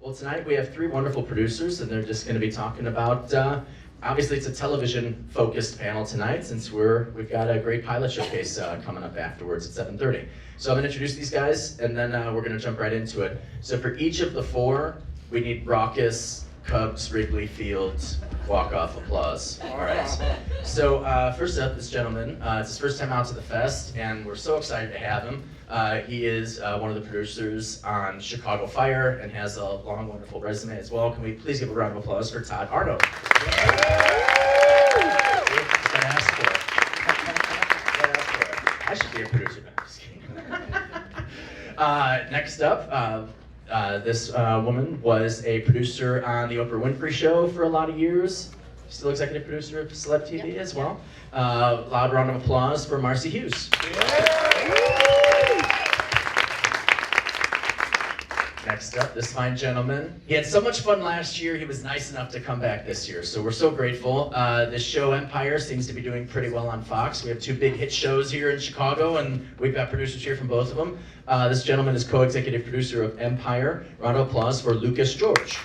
Well, tonight we have three wonderful producers, and they're just going to be talking about, obviously it's a television-focused panel tonight, since we've got a great pilot showcase coming up afterwards at 7:30. So I'm going to introduce these guys, and then we're going to jump right into it. So for each of the four, we need raucous Cubs Wrigley Field walk-off applause. All right. So first up, this gentleman, it's his first time out to the fest, and we're so excited to have him. He is one of the producers on Chicago Fire and has a long, wonderful resume as well. Can we please give a round of applause for Todd Arnow? I should be a producer. No, I'm just kidding. Next up, this woman was a producer on the Oprah Winfrey Show for a lot of years. Still executive producer of Celeb TV as well. Loud round of applause for Marci Hughes. Next up, this fine gentleman. He had so much fun last year, he was nice enough to come back this year, so we're so grateful. This show, Empire, seems to be doing pretty well on Fox. We have two big hit shows here in Chicago, and we've got producers here from both of them. This gentleman is co-executive producer of Empire. Round of applause for Loucas George.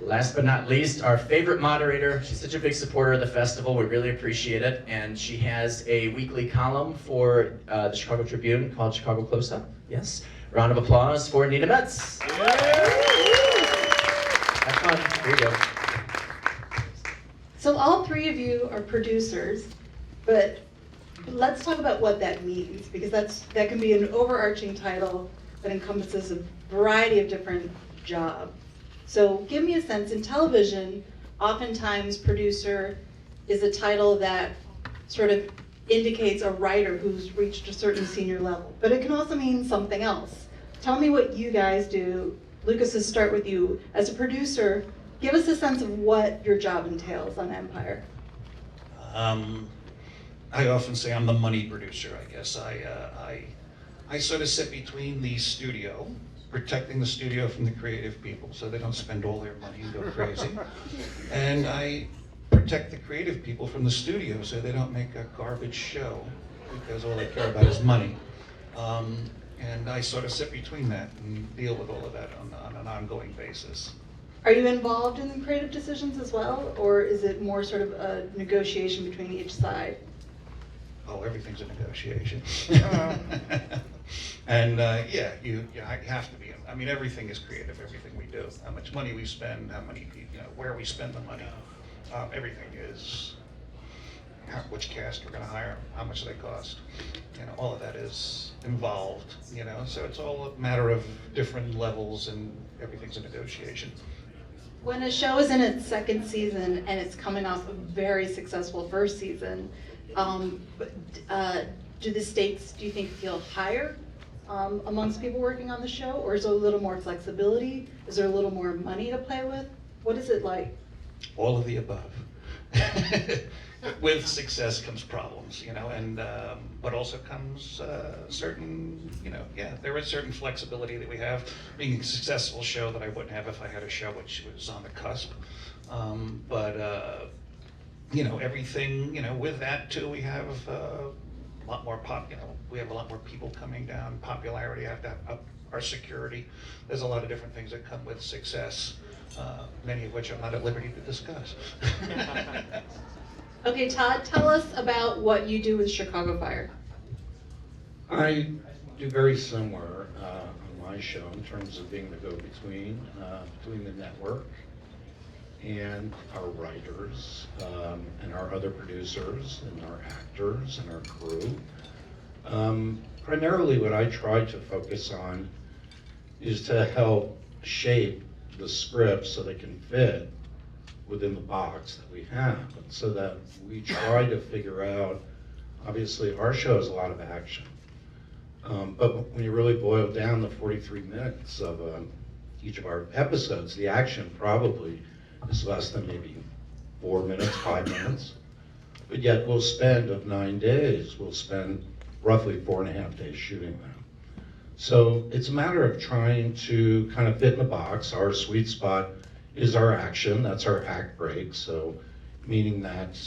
Last but not least, our favorite moderator. She's such a big supporter of the festival. We really appreciate it. And she has a weekly column for the Chicago Tribune called Chicago Close Up. Yes. Round of applause for Nina Metz. Have fun. Here you go. So all three of you are producers, but let's talk about what that means, because that can be an overarching title that encompasses a variety of different jobs. So give me a sense. In television, oftentimes producer is a title that sort of indicates a writer who's reached a certain senior level, but it can also mean something else. Tell me what you guys do. Loucas, let's start with you. As a producer, give us a sense of what your job entails on Empire. I often say I'm the money producer, I guess. I sort of sit between the studio, protecting the studio from the creative people so they don't spend all their money and go crazy. And I protect the creative people from the studio so they don't make a garbage show because all they care about is money. And I sort of sit between that and deal with all of that on an ongoing basis. Are you involved in the creative decisions as well, or is it more sort of a negotiation between each side? Oh, everything's a negotiation. And yeah, you have to be. I mean, everything is creative. Everything we do, how much money we spend, how many, where we spend the money, everything is. Which cast we're going to hire, how much they cost, all of that is involved. So it's all a matter of different levels, and everything's a negotiation. When a show is in its second season and it's coming off a very successful first season, do the stakes, do you think, feel higher amongst people working on the show, or is there a little more flexibility? Is there a little more money to play with? What is it like? All of the above. With success comes problems, and but also comes certain, there is certain flexibility that we have. Being a successful show that I wouldn't have if I had a show which was on the cusp. But everything, with that too, we have a lot more we have a lot more people coming down. Popularity, I have to up our security. There's a lot of different things that come with success, many of which I'm not at liberty to discuss. Okay, Todd, tell us about what you do with Chicago Fire. I do very similar on my show in terms of being the go-between between the network and our writers and our other producers and our actors and our crew. Primarily what I try to focus on is to help shape the script so they can fit within the box that we have, and so that we try to figure out, obviously our show has a lot of action, but when you really boil down the 43 minutes of each of our episodes, the action probably is less than maybe 4 minutes, 5 minutes, but yet we'll spend, of 9 days, we'll spend roughly 4.5 days shooting them. So it's a matter of trying to kind of fit in the box. Our sweet spot is our action, that's our act break, so meaning that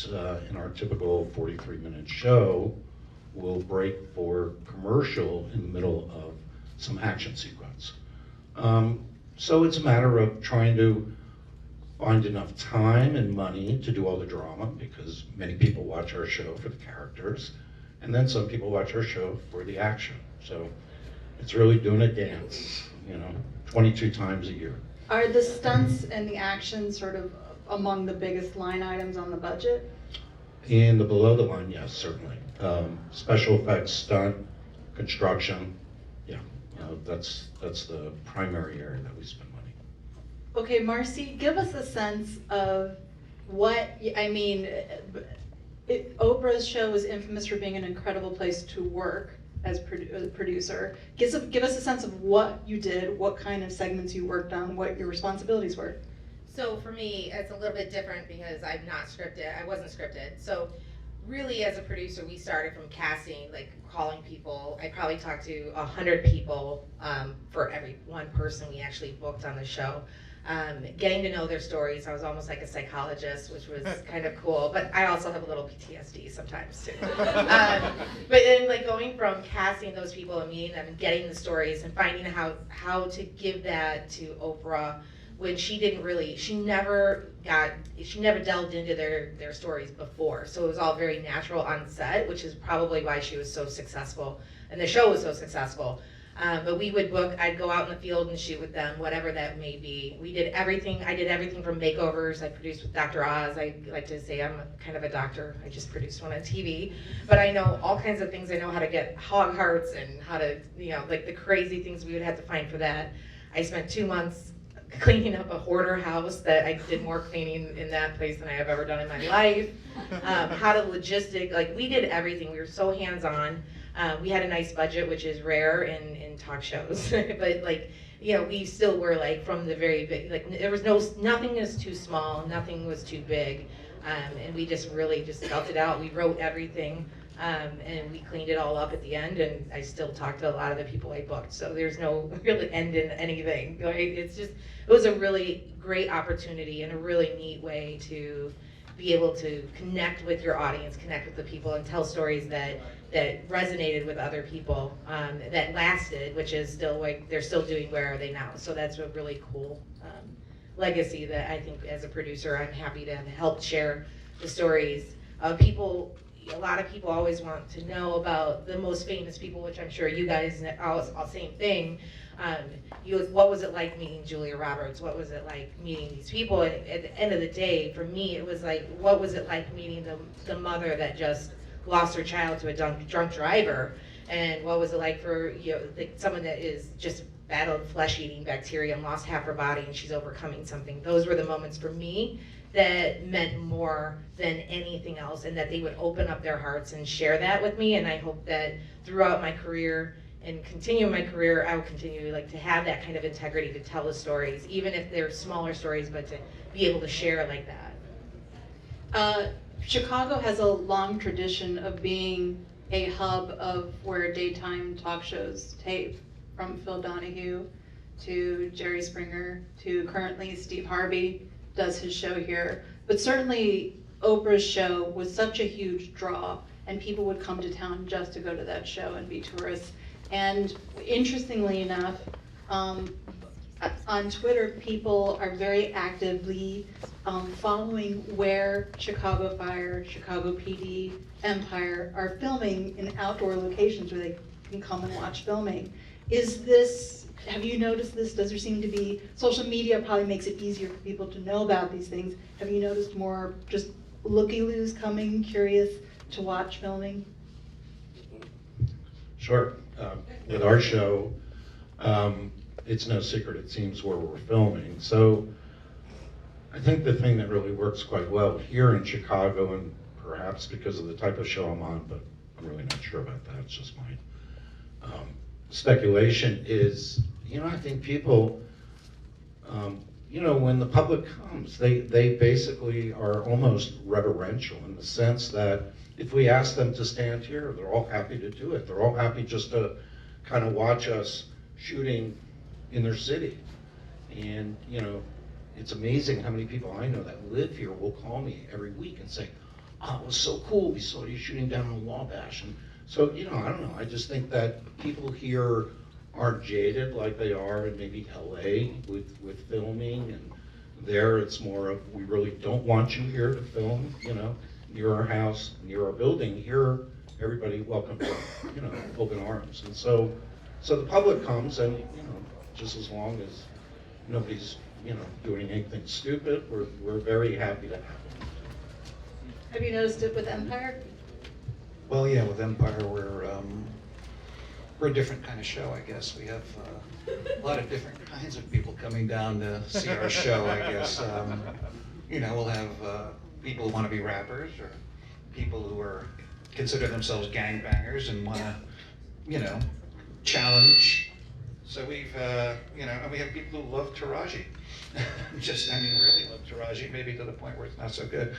in our typical 43-minute show, will break for commercial in the middle of some action sequence. So it's a matter of trying to find enough time and money to do all the drama, because many people watch our show for the characters, and then some people watch our show for the action. So it's really doing a dance, 22 times a year. Are the stunts and the action sort of among the biggest line items on the budget? In the below the line, yes, certainly. Special effects, stunt, construction, yeah, that's the primary area that we spend money. Okay, Marci, give us a sense of Oprah's show is infamous for being an incredible place to work as a producer. Give us a sense of what you did, what kind of segments you worked on, what your responsibilities were. So for me, it's a little bit different because I wasn't scripted. So really as a producer, we started from casting, like calling people. I probably talked to 100 people for every one person we actually booked on the show. Getting to know their stories. I was almost like a psychologist, which was kind of cool, but I also have a little PTSD sometimes too. But then like going from casting those people and meeting them and getting the stories and finding how to give that to Oprah when she never delved into their stories before. So it was all very natural on set, which is probably why she was so successful and the show was so successful. But we would book, I'd go out in the field and shoot with them, whatever that may be. I did everything from makeovers. I produced with Dr. Oz. I like to say I'm kind of a doctor. I just produced one on TV. But I know all kinds of things. I know how to get hog hearts and how to, like the crazy things we would have to find for that. I spent 2 months cleaning up a hoarder house that I did more cleaning in that place than I have ever done in my life. How to we did everything. We were so hands-on. We had a nice budget, which is rare in talk shows, but we still were from the very big, there was nothing was too small, nothing was too big, and we just really felt it out. We wrote everything, and we cleaned it all up at the end, and I still talk to a lot of the people I booked, so there's no really end in anything. It was a really great opportunity and a really neat way to be able to connect with your audience, connect with the people, and tell stories that resonated with other people, that lasted, which is still they're still doing Where Are They Now? So that's a really cool legacy that I think as a producer I'm happy to help share the stories of people. A lot of people always want to know about the most famous people, which I'm sure you guys all same thing. What was it like meeting Julia Roberts? What was it like meeting these people? And at the end of the day, for me, it was what was it like meeting the mother that just lost her child to a drunk driver? And what was it like for someone that is just battled flesh-eating bacteria and lost half her body and she's overcoming something? Those were the moments for me that meant more than anything else, and that they would open up their hearts and share that with me. And I hope that throughout my career and continue my career, I will continue to have that kind of integrity to tell the stories, even if they're smaller stories, but to be able to share like that. Chicago has a long tradition of being a hub of where daytime talk shows tape, from Phil Donahue to Jerry Springer to currently Steve Harvey does his show here. But certainly Oprah's show was such a huge draw, and people would come to town just to go to that show and be tourists. And interestingly enough, on Twitter, people are very actively following where Chicago Fire, Chicago PD, Empire are filming in outdoor locations where they can come and watch filming. Have you noticed this? Does there seem to be, social media probably makes it easier for people to know about these things. Have you noticed more just looky-loos coming, curious to watch filming? Sure. With our show, it's no secret, it seems, where we're filming. So I think the thing that really works quite well here in Chicago, and perhaps because of the type of show I'm on, but I'm really not sure about that, it's just my speculation, is, I think people, when the public comes, they basically are almost reverential in the sense that if we ask them to stand here, they're all happy to do it. They're all happy just to kind of watch us shooting in their city. And, it's amazing how many people I know that live here will call me every week and say, "Oh, it was so cool, we saw you shooting down in Wabash." And So, I don't know, I just think that people here aren't jaded like they are in maybe LA with filming, and there it's more of, we really don't want you here to film, near our house, near our building. Here, everybody welcome, open arms. And so the public comes, and, just as long as nobody's, doing anything stupid, we're very happy to have them. Have you noticed it with Empire? Well, yeah, with Empire, we're a different kind of show, I guess. We have a lot of different kinds of people coming down to see our show, I guess. We'll have people who want to be rappers, or people who consider themselves gangbangers and want to, challenge. So we've, and we have people who love Taraji. Really love Taraji, maybe to the point where it's not so good.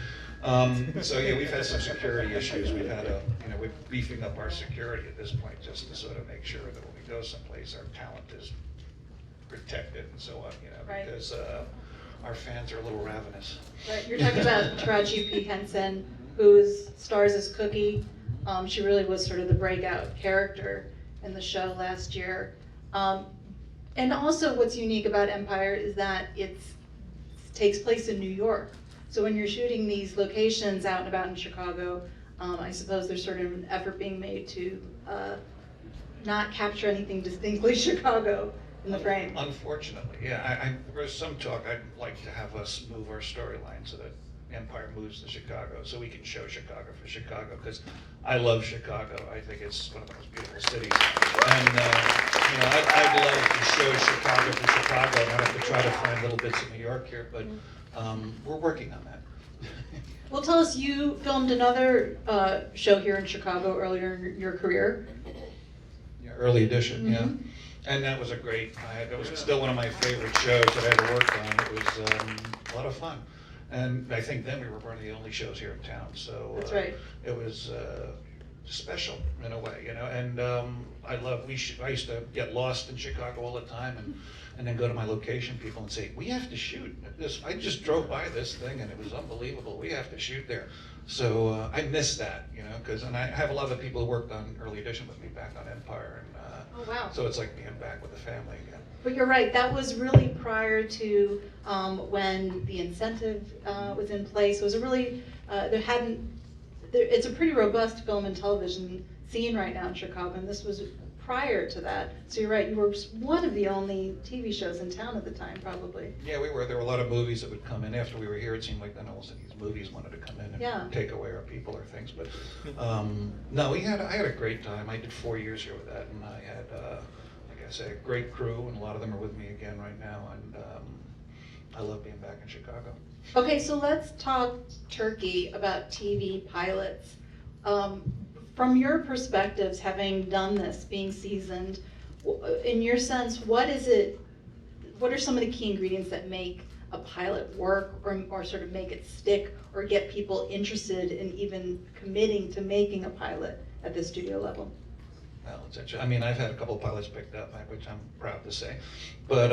So yeah, we've had some security issues. We've had we're beefing up our security at this point just to sort of make sure that when we go someplace, our talent is protected and so on, Right. because our fans are a little ravenous. Right, you're talking about Taraji P. Henson, who stars as Cookie. She really was sort of the breakout character in the show last year. And also what's unique about Empire is that it takes place in New York. So when you're shooting these locations out and about in Chicago, I suppose there's sort of an effort being made to not capture anything distinctly Chicago in the frame. Unfortunately, yeah. There was some talk, I'd like to have us move our storyline so that Empire moves to Chicago, so we can show Chicago for Chicago, because I love Chicago. I think it's one of the most beautiful cities. And, I'd love to show Chicago for Chicago, and I have to try to find little bits of New York here, but we're working on that. Well, tell us, you filmed another show here in Chicago earlier in your career. Yeah, Early Edition, yeah. Mhm. And that was that was still one of my favorite shows that I ever worked on. It was a lot of fun. And I think then we were one of the only shows here in town, so. That's right. It was special in a way, and I used to get lost in Chicago all the time and then go to my location people and say, we have to shoot this. I just drove by this thing and it was unbelievable. We have to shoot there. So I miss that, and I have a lot of the people who worked on Early Edition with me back on Empire. And Oh, wow. so it's like being back with the family again. But you're right, that was really prior to when the incentive was in place. It was a really, it's a pretty robust film and television scene right now in Chicago, and this was prior to that. So you're right, you were one of the only TV shows in town at the time, probably. Yeah, we were. There were a lot of movies that would come in after we were here. It seemed like then all of a sudden these movies wanted to come in and Yeah. take away our people or things. But no, I had a great time. I did 4 years here with that, and I had, like I said, a great crew, and a lot of them are with me again right now. And I love being back in Chicago. Okay, so let's talk turkey about TV pilots. From your perspectives, having done this, being seasoned, in your sense, what are some of the key ingredients that make a pilot work or sort of make it stick or get people interested in even committing to making a pilot at the studio level? Well, it's interesting. I've had a couple of pilots picked up, which I'm proud to say. But,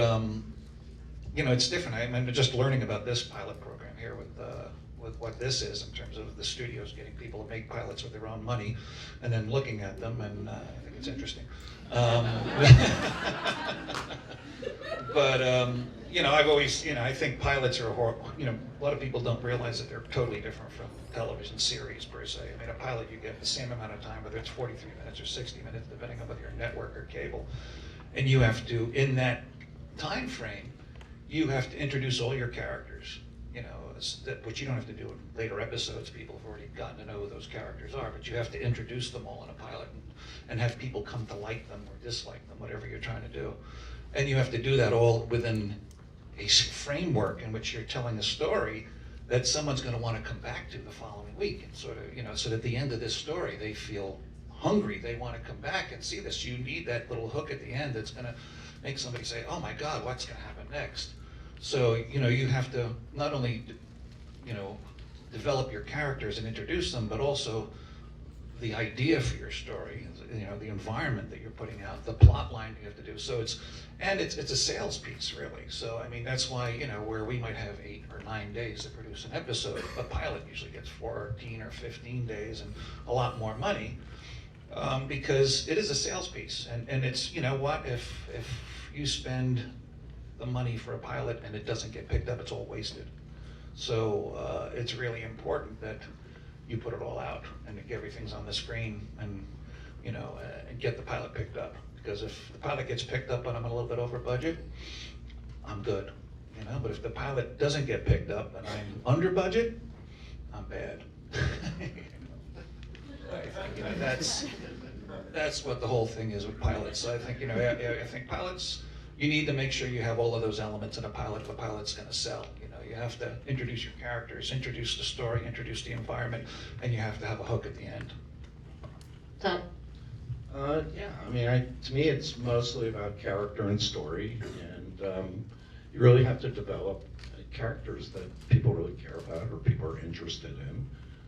it's different. I'm just learning about this pilot program here with what this is in terms of the studios getting people to make pilots with their own money and then looking at them, and I think it's interesting. But, I've always, I think pilots are a lot of people don't realize that they're totally different from television series per se. A pilot, you get the same amount of time, whether it's 43 minutes or 60 minutes, depending on whether you're network or cable. And you have to, in that time frame, you have to introduce all your characters, which you don't have to do in later episodes. People have already gotten to know who those characters are, but you have to introduce them all in a pilot and have people come to like them or dislike them, whatever you're trying to do. And you have to do that all within a framework in which you're telling a story that someone's going to want to come back to the following week, and sort of, so that at the end of this story, they feel hungry, they want to come back and see this. You need that little hook at the end that's going to make somebody say, oh my God, what's going to happen next? So, you have to not only, develop your characters and introduce them, but also the idea for your story, the environment that you're putting out, the plot line you have to do. So it's a sales piece, really. So, that's why, where we might have 8 or 9 days to produce an episode, a pilot usually gets 14 or 15 days and a lot more money. Because it is a sales piece, and it's, you know what, if you spend the money for a pilot and it doesn't get picked up, it's all wasted. So it's really important that you put it all out and that everything's on the screen, and you know, and get the pilot picked up. Because if the pilot gets picked up and I'm a little bit over budget, I'm good, you know. But if the pilot doesn't get picked up and I'm under budget, I'm bad. You know, that's what the whole thing is with pilots. I think, you know, I think pilots, you need to make sure you have all of those elements in a pilot if a pilot's going to sell. You know, you have to introduce your characters, introduce the story, introduce the environment, and you have to have a hook at the end. Todd? Yeah, I mean, to me, it's mostly about character and story, and you really have to develop characters that people really care about or people are interested in.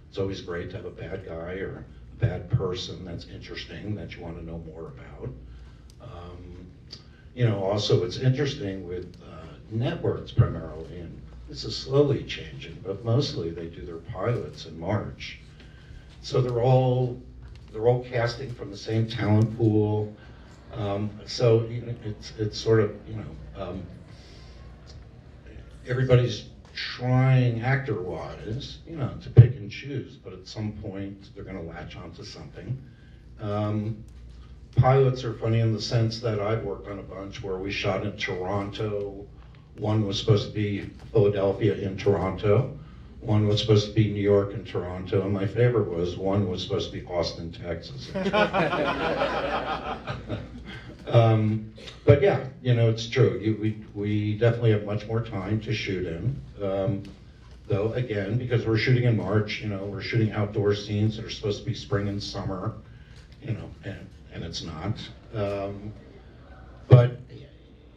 It's always great to have a bad guy or a bad person that's interesting, that you want to know more about. You know, also it's interesting with networks primarily, and this is slowly changing, but mostly they do their pilots in March. So they're all casting from the same talent pool. So you know, it's sort of, you know, everybody's trying actor-wise, you know, to pick and choose, but at some point they're going to latch onto something. Pilots are funny in the sense that I've worked on a bunch where we shot in Toronto. One was supposed to be Philadelphia in Toronto. One was supposed to be New York and Toronto, and my favorite was one was supposed to be Austin, Texas. But yeah, you know, it's true. We definitely have much more time to shoot in. Though, again, because we're shooting in March, you know, we're shooting outdoor scenes that are supposed to be spring and summer, you know, and it's not. But,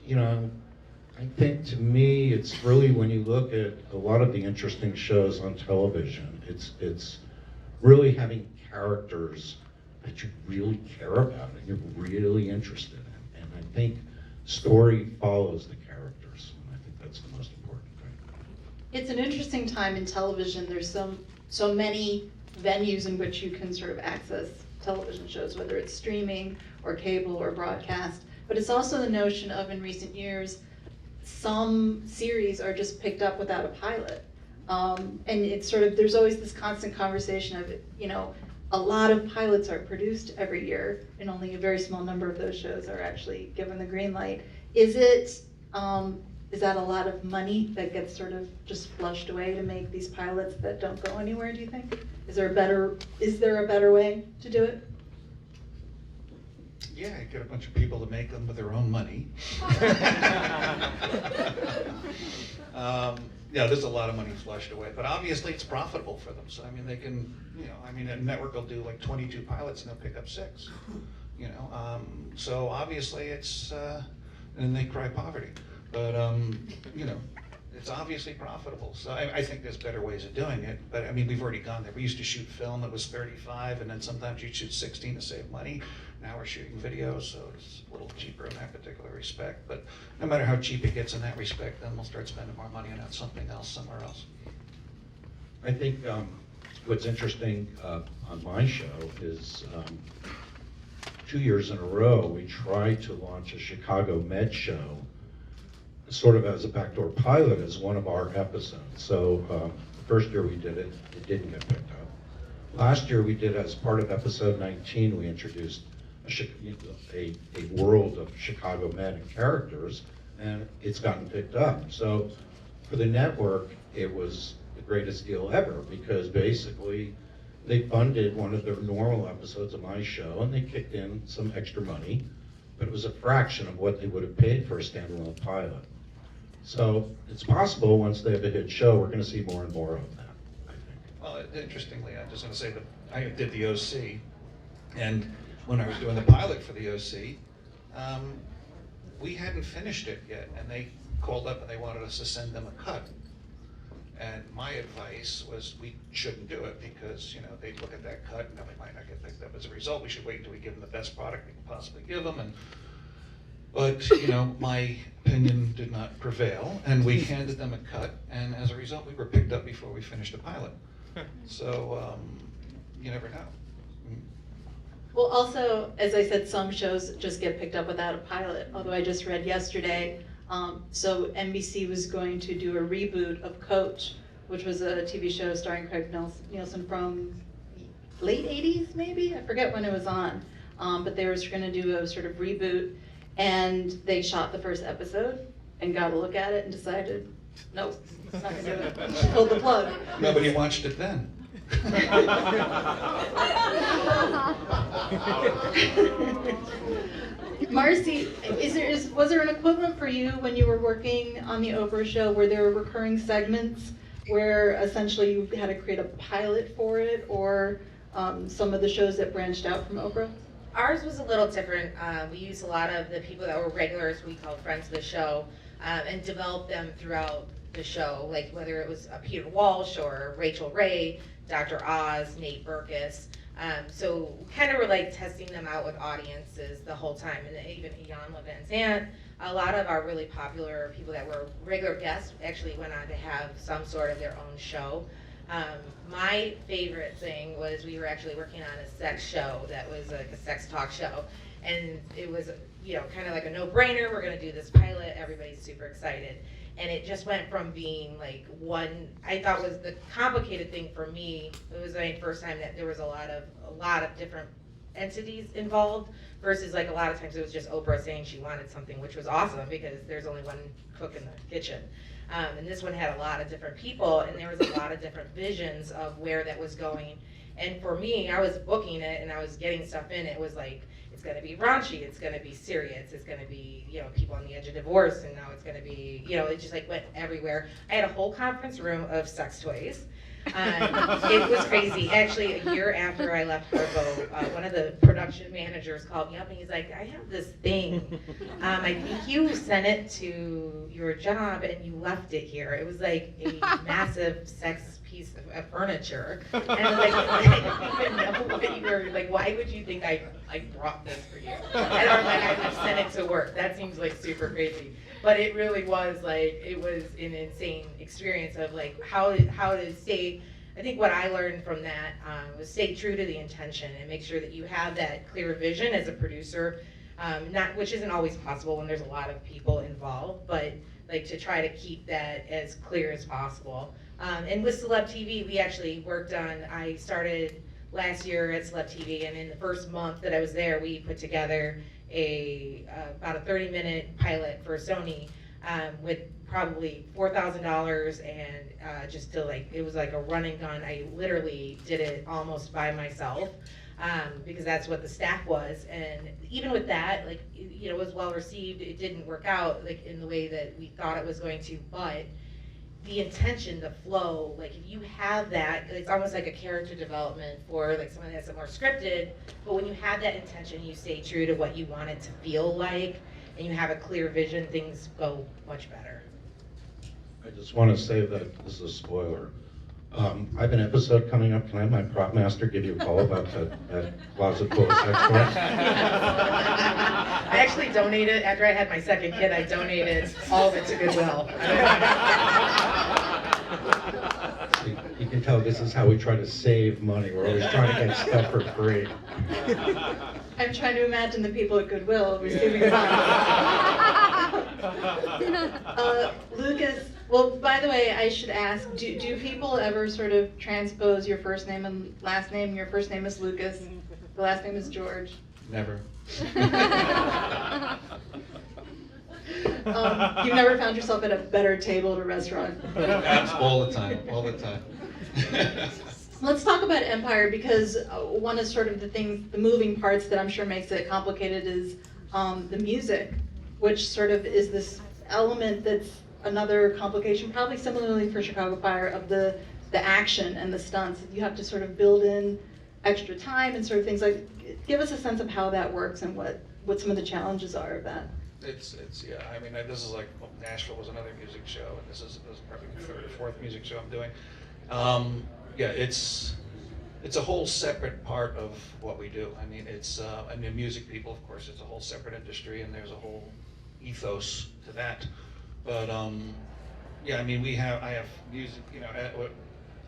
you know, I think to me, it's really when you look at a lot of the interesting shows on television, it's really having characters that you really care about and you're really interested in. And I think story follows the characters, and I think that's the most important thing. It's an interesting time in television. There's so many venues in which you can sort of access television shows, whether it's streaming or cable or broadcast. But it's also the notion of, in recent years, some series are just picked up without a pilot. And it's sort of, there's always this constant conversation of, you know, a lot of pilots are produced every year, and only a very small number of those shows are actually given the green light. Is that a lot of money that gets sort of just flushed away to make these pilots that don't go anywhere, do you think? Is there a better way to do it? Yeah, get a bunch of people to make them with their own money. Yeah, there's a lot of money flushed away, but obviously it's profitable for them. So I mean, they can, you know, I mean, a network will do like 22 pilots and they'll pick up 6. You know, so obviously it's, and they cry poverty. But you know, it's obviously profitable. So I think there's better ways of doing it. But I mean, we've already gone there. We used to shoot film that was 35, and then sometimes you'd shoot 16 to save money. Now we're shooting videos, so it's a little cheaper in that particular respect. But no matter how cheap it gets in that respect, then we'll start spending more money on something else somewhere else. I think what's interesting on my show is 2 years in a row, we tried to launch a Chicago Med show sort of as a backdoor pilot as one of our episodes. So the first year we did it, it didn't get picked up. Last year we did, as part of episode 19, we introduced a world of Chicago Med and characters, and it's gotten picked up. So for the network, it was the greatest deal ever, because basically they funded one of their normal episodes of my show, and they kicked in some extra money, but it was a fraction of what they would have paid for a standalone pilot. So it's possible once they have a hit show, we're going to see more and more of that, I think. Well, interestingly, I just want to say that I did the OC, and when I was doing the pilot for the OC, we hadn't finished it yet, and they called up and they wanted us to send them a cut. And my advice was we shouldn't do it because, you know, they'd look at that cut and then we might not get picked up. As a result, we should wait until we give them the best product we can possibly give them. But, you know, my opinion did not prevail, and we handed them a cut, and as a result, we were picked up before we finished the pilot. So, you never know. Well, also, as I said, some shows just get picked up without a pilot, although I just read yesterday, so NBC was going to do a reboot of Coach, which was a TV show starring Craig Nielsen from late 80s, maybe? I forget when it was on. But they were gonna do a sort of reboot, and they shot the first episode and got a look at it and decided, nope, not gonna do it. Pulled the plug. Nobody watched it then. Marci, was there an equivalent for you when you were working on the Oprah show? Were there recurring segments where essentially you had to create a pilot for it, or some of the shows that branched out from Oprah? Ours was a little different. We used a lot of the people that were regulars, we called friends of the show, and developed them throughout the show, like whether it was Peter Walsh or Rachel Ray, Dr. Oz, Nate Berkus. So kind of were like testing them out with audiences the whole time, and even Jan Levin's aunt. A lot of our really popular people that were regular guests actually went on to have some sort of their own show. My favorite thing was we were actually working on a sex show that was like a sex talk show, and it was, you know, kind of like a no-brainer. We're gonna do this pilot, everybody's super excited. And it just went from being like one, I thought was the complicated thing for me, it was my first time that there was a lot of different entities involved, versus like a lot of times it was just Oprah saying she wanted something, which was awesome because there's only one cook in the kitchen. And this one had a lot of different people, and there was a lot of different visions of where that was going. And for me, I was booking it and I was getting stuff in, it was like, it's gonna be raunchy, it's gonna be serious, it's gonna be, you know, people on the edge of divorce, and now it's gonna be, you know, it just like went everywhere. I had a whole conference room of sex toys. It was crazy. Actually, a year after I left Harpo, one of the production managers called me up and he's like, I have this thing. I think you sent it to your job and you left it here. It was like a massive sex piece of furniture. And I was like, I don't even know what you were, like, why would you think I brought this for you? And I'm like, I sent it to work. That seems like super crazy. But it really was like, it was an insane experience of like how to stay, I think what I learned from that was stay true to the intention and make sure that you have that clear vision as a producer, which isn't always possible when there's a lot of people involved, but like to try to keep that as clear as possible. And with Celeb TV, we actually worked on, I started last year at Celeb TV, and in the first month that I was there, we put together about a 30-minute pilot for Sony with probably $4,000 and just to like, it was like a run and gun. I literally did it almost by myself because that's what the staff was. And even with that, like, you know, it was well received. It didn't work out like in the way that we thought it was going to, but the intention, the flow, like if you have that, it's almost like a character development for like something that's more scripted, but when you have that intention, you stay true to what you want it to feel like, and you have a clear vision, things go much better. I just want to say that this is a spoiler. I have an episode coming up. Can I have my prop master give you a call about that closet full of sex toys? I actually donated, after I had my second kid, I donated all of it to Goodwill. You can tell this is how we try to save money. We're always trying to get stuff for free. I'm trying to imagine the people at Goodwill receiving funds. Loucas, well, by the way, I should ask, do people ever sort of transpose your first name and last name? Your first name is Loucas, the last name is George. Never. You've never found yourself at a better table at a restaurant? All the time, all the time. Let's talk about Empire, because one of sort of the moving parts that I'm sure makes it complicated is the music, which sort of is this element that's another complication, probably similarly for Chicago Fire, of the action and the stunts. You have to sort of build in extra time and sort of things like, give us a sense of how that works and what some of the challenges are of that. It's yeah, I mean, this is like, well, Nashville was another music show, and this is probably the third or fourth music show I'm doing. Yeah, it's a whole separate part of what we do. I mean, I mean, music people, of course, it's a whole separate industry, and there's a whole ethos to that. But yeah, I mean, I have music, you know,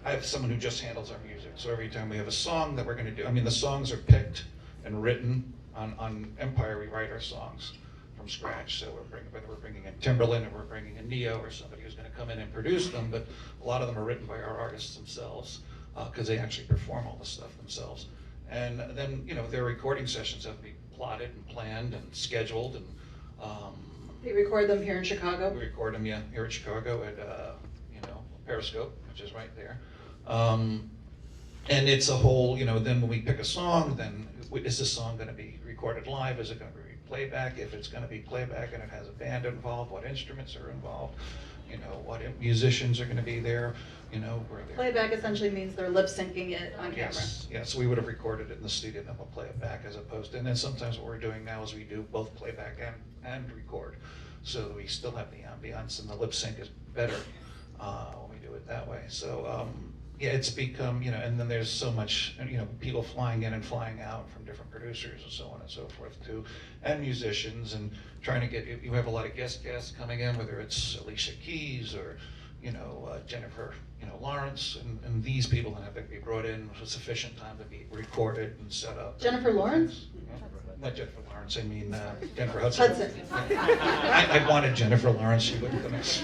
I have someone who just handles our music. So every time we have a song that we're going to do, I mean, the songs are picked and written. On Empire, we write our songs from scratch. So we're bringing in Timberland, and we're bringing in Neo, or somebody who's going to come in and produce them. But a lot of them are written by our artists themselves, because they actually perform all the stuff themselves. And then, their recording sessions have to be plotted and planned and scheduled. And They record them here in Chicago? we record them, yeah, here in Chicago at Periscope, which is right there. And it's a whole, then when we pick a song, then is this song going to be recorded live? Is it going to be playback? If it's going to be playback and it has a band involved, what instruments are involved? What musicians are going to be there? Where they're. Playback essentially means they're lip syncing it on camera. Yes, we would have recorded it in the studio, then we'll play it back as opposed to, and then sometimes what we're doing now is we do both playback and record. So we still have the ambiance, and the lip sync is better when we do it that way. So, yeah, it's become, and then there's so much, people flying in and flying out from different producers and so on and so forth too, and musicians, and trying to get, you have a lot of guests coming in, whether it's Alicia Keys or, Jennifer, Lawrence, and these people have to be brought in with sufficient time to be recorded and set up. Jennifer Lawrence? Not Jennifer Lawrence, I mean Jennifer Hudson. Hudson. I wanted Jennifer Lawrence, she looked nice.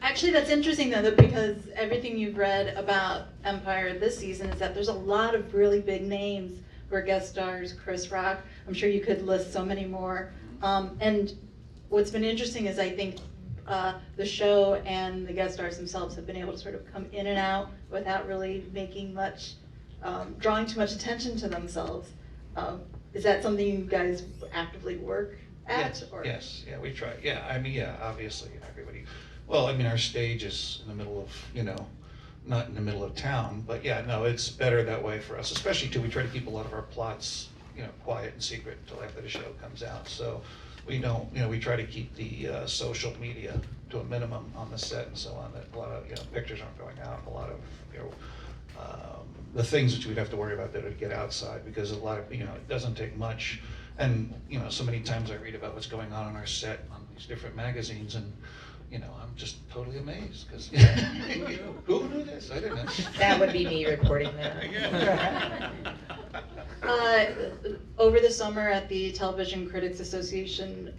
Actually, that's interesting though, because everything you've read about Empire this season is that there's a lot of really big names who are guest stars. Chris Rock, I'm sure you could list so many more. And what's been interesting is I think the show and the guest stars themselves have been able to sort of come in and out without really making much, drawing too much attention to themselves. Is that something you guys actively work at? Yes, we try. Yeah, obviously, everybody. Well, our stage is in the middle of, not in the middle of town, but yeah, no, it's better that way for us, especially too, we try to keep a lot of our plots, quiet and secret until after the show comes out. So we don't, we try to keep the social media to a minimum on the set and so on, that a lot of, pictures aren't going out, a lot of, the things that we'd have to worry about that would get outside, because a lot of, it doesn't take much. And, so many times I read about what's going on our set on these different magazines, and I'm just totally amazed, because who knew this? I didn't know. That would be me reporting that. Over the summer at the Television Critics Association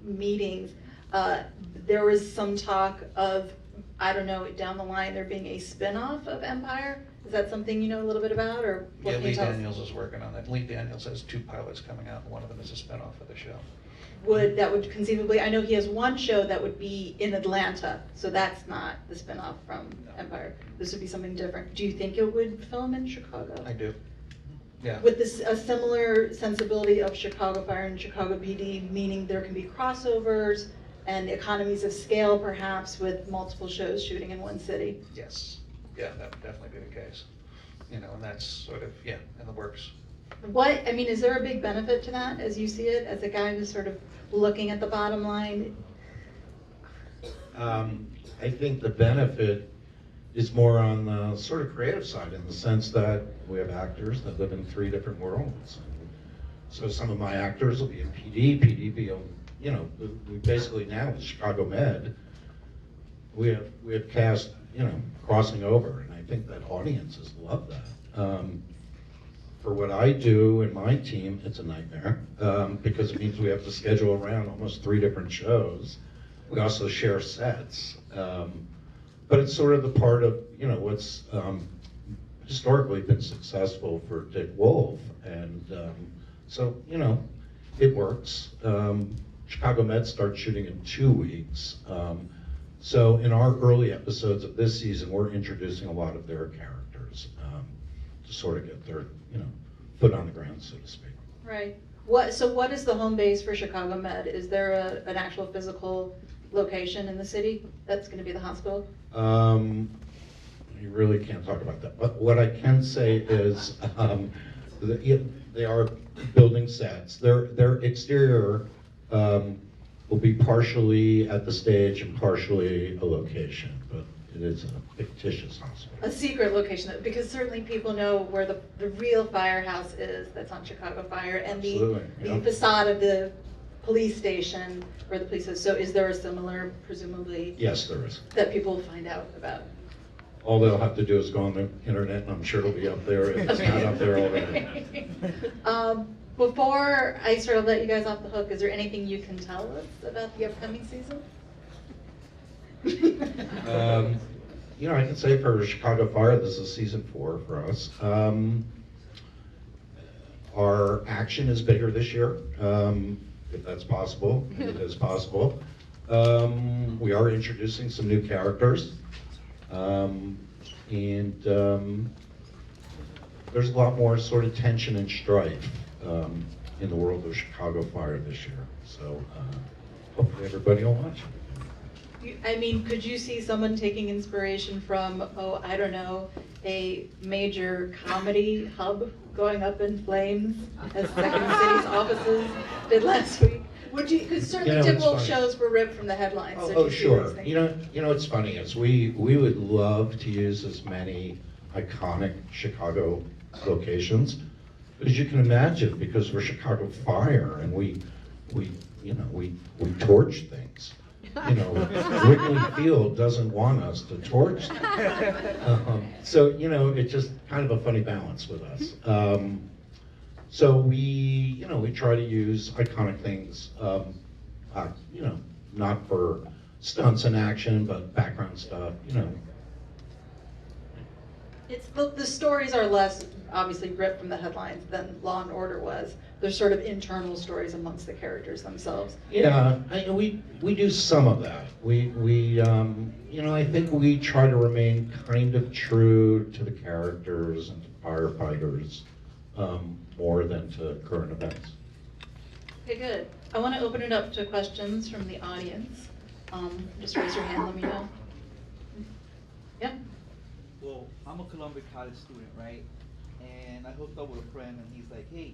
meetings, there was some talk of, I don't know, down the line there being a spin-off of Empire. Is that something you know a little bit about, or what Yeah, can you Lee tell us? Daniels is working on that. Lee Daniels has 2 pilots coming out, and one of them is a spinoff of the show. That would conceivably, I know he has one show that would be in Atlanta, so that's not the spin-off from Empire. This would be something different. Do you think it would film in Chicago? I do. Yeah. With this, a similar sensibility of Chicago Fire and Chicago PD, meaning there can be crossovers and economies of scale perhaps with multiple shows shooting in one city? Yes. Yeah, that would definitely be the case. And that's sort of, in the works. Is there a big benefit to that as you see it, as a guy who's sort of looking at the bottom line? I think the benefit is more on the sort of creative side, in the sense that we have actors that live in 3 different worlds. So some of my actors will be in PD be on, we basically now with Chicago Med, we have cast, crossing over, and I think that audiences love that. For what I do in my team, it's a nightmare, because it means we have to schedule around almost 3 different shows. We also share sets, but it's sort of the part of, what's historically been successful for Dick Wolf, and so, it works. Chicago Med starts shooting in 2 weeks. So in our early episodes of this season, we're introducing a lot of their characters to sort of get their, foot on the ground, so to speak. Right. So what is the home base for Chicago Med? Is there an actual physical location in the city that's going to be the hospital? You really can't talk about that. But what I can say is they are building sets. Their exterior will be partially at the stage and partially a location, but it is a fictitious hospital. A secret location, because certainly people know where the real firehouse is that's on Chicago Fire, and the facade of the police station where the police is. So is there a similar, presumably? Yes, there is. That people find out about? all they'll have to do is go on the internet, and I'm sure it'll be up there if it's not up there already. Before I sort of let you guys off the hook, is there anything you can tell us about the upcoming season? You know, I can say for Chicago Fire, this is season 4 for us. Our action is bigger this year, if that's possible, and it is possible. We are introducing some new characters, and there's a lot more sort of tension and strife in the world of Chicago Fire this year. So hopefully everybody will watch it. I mean, could you see someone taking inspiration from, oh, I don't know, a major comedy hub going up in flames, as Second City's offices did last week? Would you? Because certainly You know, it's typical funny. shows were ripped from the headlines. so do Oh, you see sure. these things? You know, what's funny is we would love to use as many iconic Chicago locations as you can imagine, because we're Chicago Fire and we torch things. You know, Wrigley Field doesn't want us to torch them. So, you know, it's just kind of a funny balance with us. So we try to use iconic things, you know, not for stunts and action, but background stuff, you know. It's the stories are less obviously ripped from the headlines than Law and Order was. They're sort of internal stories amongst the characters themselves. Yeah, we do some of that. We you know, I think we try to remain kind of true to the characters and to firefighters more than to current events. Okay, good. I want to open it up to questions from the audience. Just raise your hand, let me know. Yeah? Well, I'm a Columbia College student, right? And I hooked up with a friend, and he's like, hey,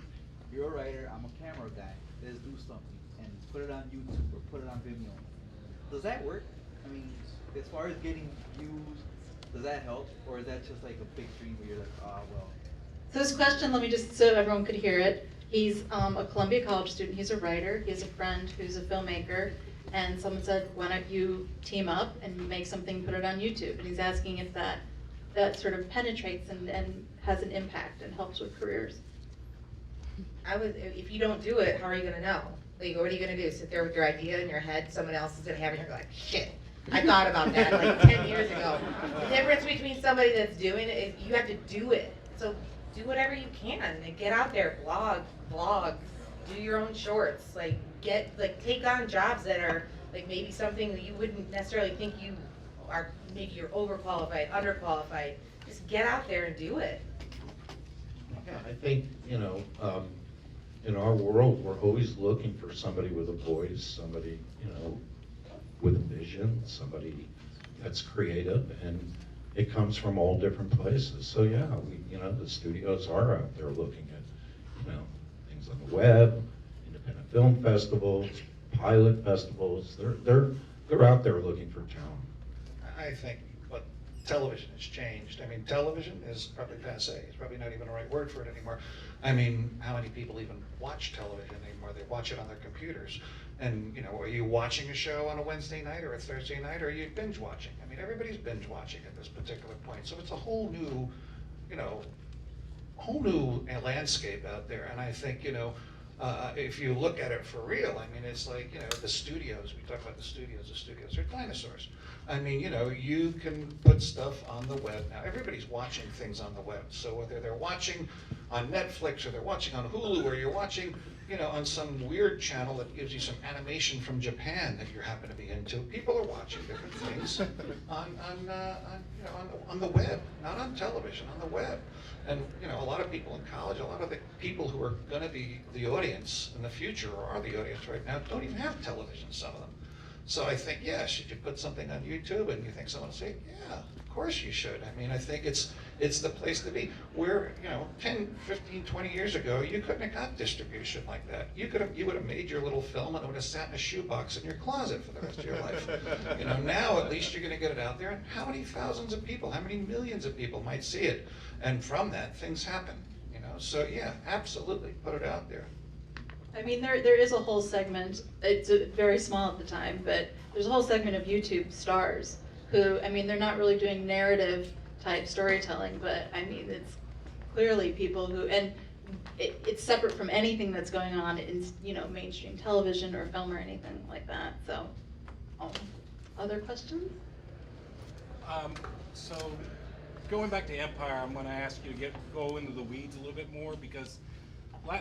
you're a writer, I'm a camera guy, let's do something, and put it on YouTube or put it on Vimeo. Does that work? I mean, as far as getting views, does that help? Or is that just like a big dream where you're like, oh, well. So this question, let me just, so everyone could hear it. He's a Columbia College student, he's a writer, he has a friend who's a filmmaker, and someone said, why don't you team up and make something, put it on YouTube? And he's asking if that sort of penetrates and has an impact and helps with careers. If you don't do it, how are you gonna know? Like, what are you gonna do? Sit there with your idea in your head, someone else is gonna have it, and you're like, shit, I thought about that like 10 years ago. The difference between somebody that's doing it is you have to do it. So do whatever you can and get out there, blog, do your own shorts, take on jobs that are like maybe something that you wouldn't necessarily think you are, maybe you're overqualified, underqualified. Just get out there and do it. Yeah, I think, you know, in our world, we're always looking for somebody with a voice, somebody, you know, with a vision, somebody that's creative, and it comes from all different places. So yeah, the studios are out there looking at, you know, things on the web, independent film festivals, pilot festivals. They're out there looking for talent. I think what television has changed. I mean, television is probably passé. It's probably not even the right word for it anymore. I mean, how many people even watch television anymore? They watch it on their computers. And, you know, are you watching a show on a Wednesday night or a Thursday night, or are you binge watching? I mean, everybody's binge watching at this particular point. So it's a whole new, you know, landscape out there. And I think, you know, if you look at it for real, I mean, it's like, you know, the studios, we talk about the studios are dinosaurs. I mean, you know, you can put stuff on the web. Now, everybody's watching things on the web. So whether they're watching on Netflix or they're watching on Hulu or you're watching, you know, on some weird channel that gives you some animation from Japan that you happen to be into, people are watching different things on the web, not on television, on the web. And, you know, a lot of people in college, a lot of the people who are going to be the audience in the future or are the audience right now don't even have television, some of them. So I think, yeah, should you put something on YouTube and you think someone will say, yeah, of course you should. I mean, I think it's the place to be. Where, you know, 10, 15, 20 years ago, you couldn't have got distribution like that. You would have made your little film and it would have sat in a shoebox in your closet for the rest of your life. You know, now at least you're going to get it out there. And how many thousands of people, how many millions of people might see it? And from that, things happen. You know, so yeah, absolutely, put it out there. I mean, there is a whole segment, it's very small at the time, but there's a whole segment of YouTube stars who, I mean, they're not really doing narrative type storytelling, but I mean, it's clearly people who, and it's separate from anything that's going on in, you know, mainstream television or film or anything like that, so. Other questions? So, going back to Empire, I'm gonna ask you to go into the weeds a little bit more, because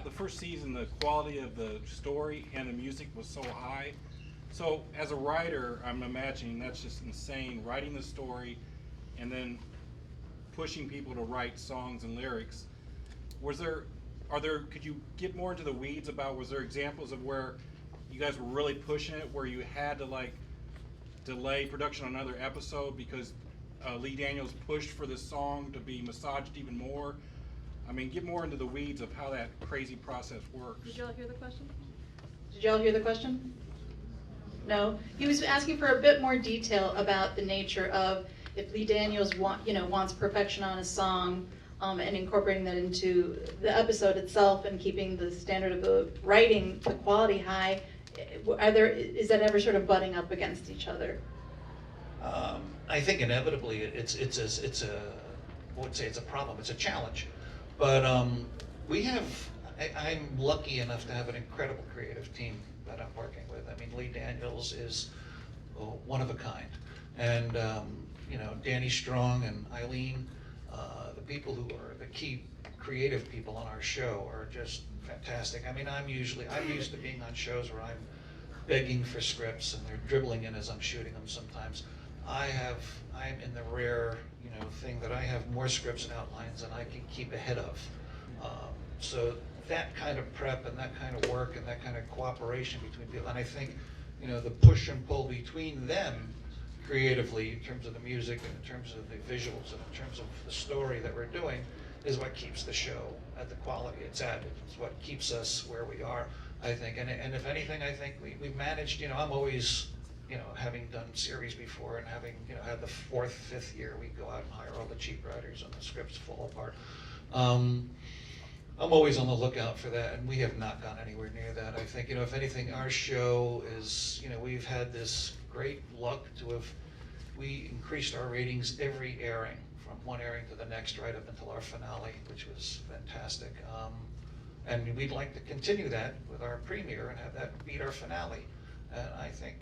the first season, the quality of the story and the music was so high. So, as a writer, I'm imagining that's just insane, writing the story and then pushing people to write songs and lyrics. Could you get more into the weeds about, was there examples of where you guys were really pushing it, where you had to like delay production on another episode because Lee Daniels pushed for this song to be massaged even more? I mean, get more into the weeds of how that crazy process works. Did y'all hear the question? Did y'all hear the question? No? He was asking for a bit more detail about the nature of if Lee Daniels wants perfection on a song, and incorporating that into the episode itself and keeping the standard of the writing, the quality high. Is that ever sort of butting up against each other? I think inevitably it's I wouldn't say it's a problem, it's a challenge. But I'm lucky enough to have an incredible creative team that I'm working with. I mean, Lee Daniels is one of a kind. And Danny Strong and Eileen, the people who are the key creative people on our show are just fantastic. I mean, I'm used to being on shows where I'm begging for scripts and they're dribbling in as I'm shooting them sometimes. I'm in the rare, thing that I have more scripts and outlines than I can keep ahead of. So that kind of prep and that kind of work and that kind of cooperation between people, and I think, the push and pull between them creatively in terms of the music and in terms of the visuals and in terms of the story that we're doing is what keeps the show at the quality it's at. It's what keeps us where we are, I think. And if anything, I think we've managed, I'm always, having done series before and having, had the 4th, 5th year, we go out and hire all the cheap writers and the scripts fall apart. I'm always on the lookout for that, and we have not gone anywhere near that. I think, if anything, our show is, we've had this great luck we increased our ratings every airing, from one airing to the next, right up until our finale, which was fantastic. And we'd like to continue that with our premiere and have that beat our finale. And I think,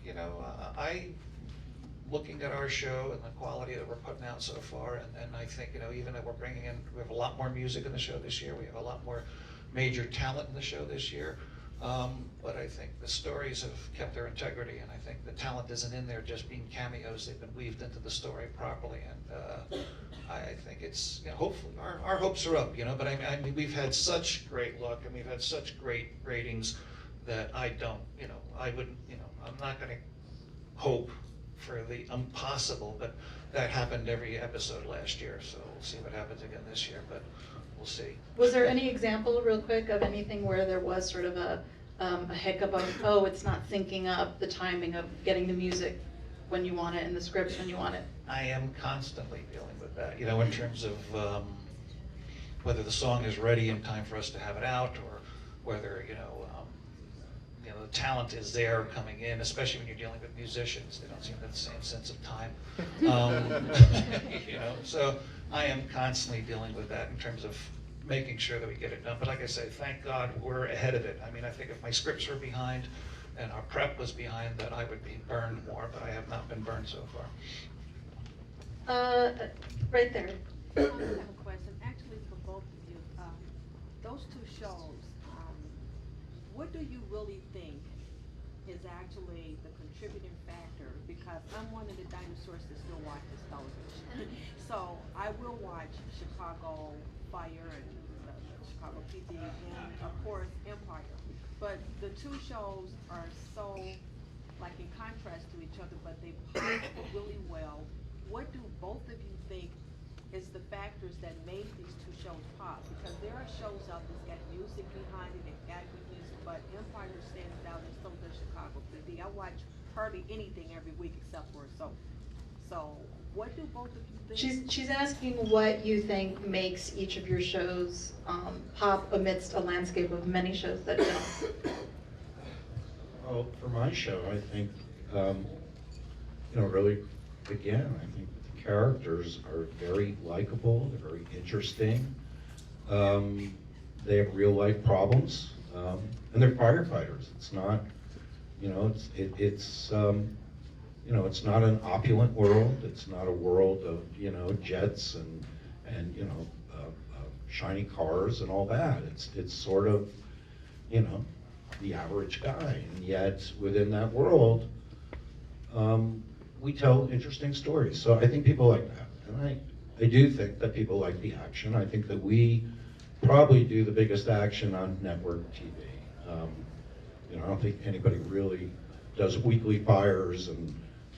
looking at our show and the quality that we're putting out so far, and I think, even that we have a lot more music in the show this year, we have a lot more major talent in the show this year, but I think the stories have kept their integrity, and I think the talent isn't in there just being cameos, they've been weaved into the story properly, and I think it's, hopefully, our hopes are up, but I mean, we've had such great luck, and we've had such great ratings that I don't, I wouldn't, I'm not gonna hope for the impossible, but that happened every episode last year, so we'll see what happens again this year, but we'll see. Was there any example, real quick, of anything where there was sort of a hiccup of, it's not syncing up the timing of getting the music when you want it and the scripts when you want it? I am constantly dealing with that, in terms of whether the song is ready in time for us to have it out, or whether, the talent is there coming in, especially when you're dealing with musicians. They don't seem to have the same sense of time. So I am constantly dealing with that in terms of making sure that we get it done. But like I say, thank God we're ahead of it. I mean, I think if my scripts were behind and our prep was behind, that I would be burned more, but I have not been burned so far. Right there. I have a question, actually for both of you. Those two shows, what do you really think is actually the contributing factor? Because I'm one of the dinosaurs that still watches television. So I will watch Chicago Fire and Chicago PD and of course Empire. But the two shows are so like in contrast to each other, but they pop really well. What do both of you think is the factors that made these two shows pop? Because there are shows out that's got music behind it and adequate music, but Empire stands out, and so does Chicago PD. I watch hardly anything every week except for a soap. So what do both of you think? She's asking what you think makes each of your shows pop amidst a landscape of many shows that don't. Well, for my show, I think, really again, I think the characters are very likable, they're very interesting. They have real life problems, and they're firefighters. It's not, you know, you know, it's not an opulent world. It's not a world of, you know, jets and you know, shiny cars and all that. It's sort of, you know, the average guy, and yet within that world, we tell interesting stories. So I think people like that, and I do think that people like the action. I think that we probably do the biggest action on network TV. You know, I don't think anybody really does weekly fires and,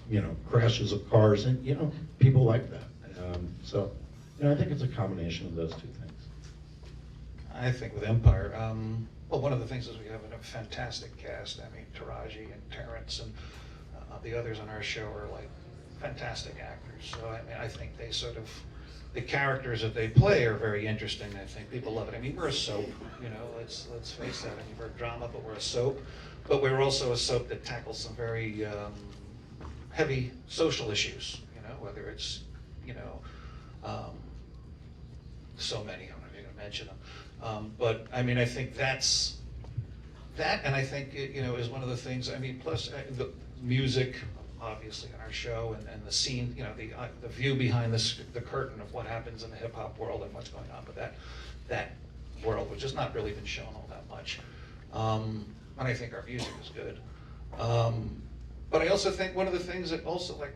you know, crashes of cars, and, you know, people like that. So, you know, I think it's a combination of those two things. I think with Empire, well, one of the things is we have a fantastic cast. I mean, Taraji and Terrence and the others on our show are like fantastic actors. So I mean, I think they sort of, the characters that they play are very interesting. I think people love it. I mean, we're a soap, you know, let's face that. I mean, we're a drama, but we're a soap. But we're also a soap that tackles some very heavy social issues, you know, whether it's, you know, so many, I'm not even gonna mention them. But I mean, I think that's, that, and I think, you know, is one of the things, I mean, plus the music, obviously, on our show, and the scene, you know, the view behind the curtain of what happens in the hip hop world and what's going on with that world, which has not really been shown all that much. And I think our music is good. But I also think one of the things that also, like,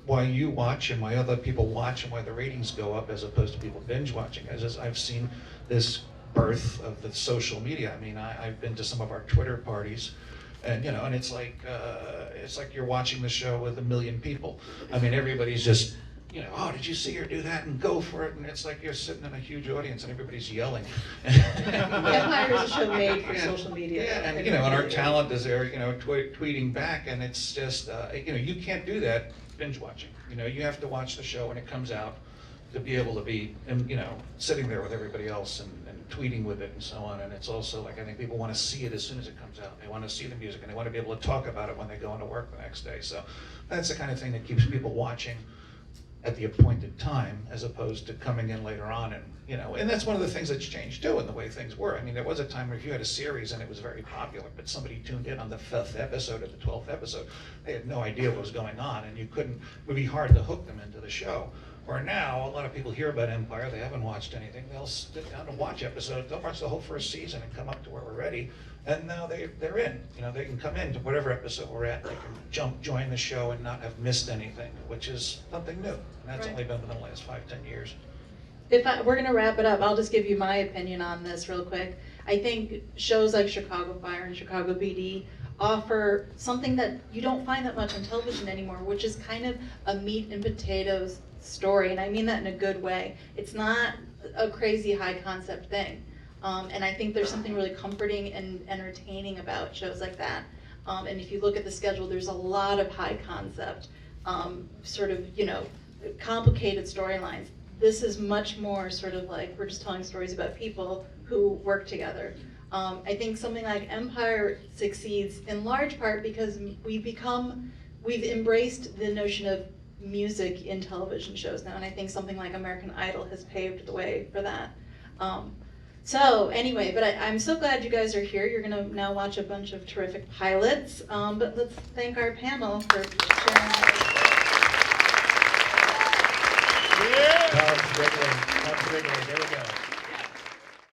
why you watch and why other people watch and why the ratings go up as opposed to people binge watching is I've seen this birth of the social media. I mean, I've been to some of our Twitter parties, and you know, and it's like you're watching the show with 1 million people. I mean, everybody's just, you know, oh, did you see her do that, and go for it, and it's like you're sitting in a huge audience and everybody's yelling. Empire is a show made for social media. Yeah, and you know, and our talent is there, you know, tweeting back, and it's just, you know, you can't do that binge watching. You know, you have to watch the show when it comes out to be able to be, you know, sitting there with everybody else and tweeting with it and so on. And it's also like, I think people want to see it as soon as it comes out. They want to see the music, and they want to be able to talk about it when they go into work the next day. So that's the kind of thing that keeps people watching at the appointed time, as opposed to coming in later on. And you know, and that's one of the things that's changed too in the way things were. I mean, there was a time where if you had a series and it was very popular, but somebody tuned in on the 5th episode or the 12th episode, they had no idea what was going on, and it would be hard to hook them into the show. Where now, a lot of people hear about Empire, they haven't watched anything, they'll sit down and watch episodes, they'll watch the whole first season and come up to where we're ready, and now they're in. You know, they can come in to whatever episode we're at, they can join the show and not have missed anything, which is something new. And that's Right. only been within the last 5-10 years. We're gonna wrap it up, I'll just give you my opinion on this real quick. I think shows like Chicago Fire and Chicago PD offer something that you don't find that much on television anymore, which is kind of a meat and potatoes story, and I mean that in a good way. It's not a crazy high concept thing, and I think there's something really comforting and entertaining about shows like that. And if you look at the schedule, there's a lot of high concept, sort of, you know, complicated storylines. This is much more sort of like we're just telling stories about people who work together. I think something like Empire succeeds in large part because we've embraced the notion of music in television shows now, and I think something like American Idol has paved the way for that. So anyway, but I'm so glad you guys are here. You're gonna now watch a bunch of terrific pilots, but let's thank our panel for sharing. That was a big one. That was a big one. There we go.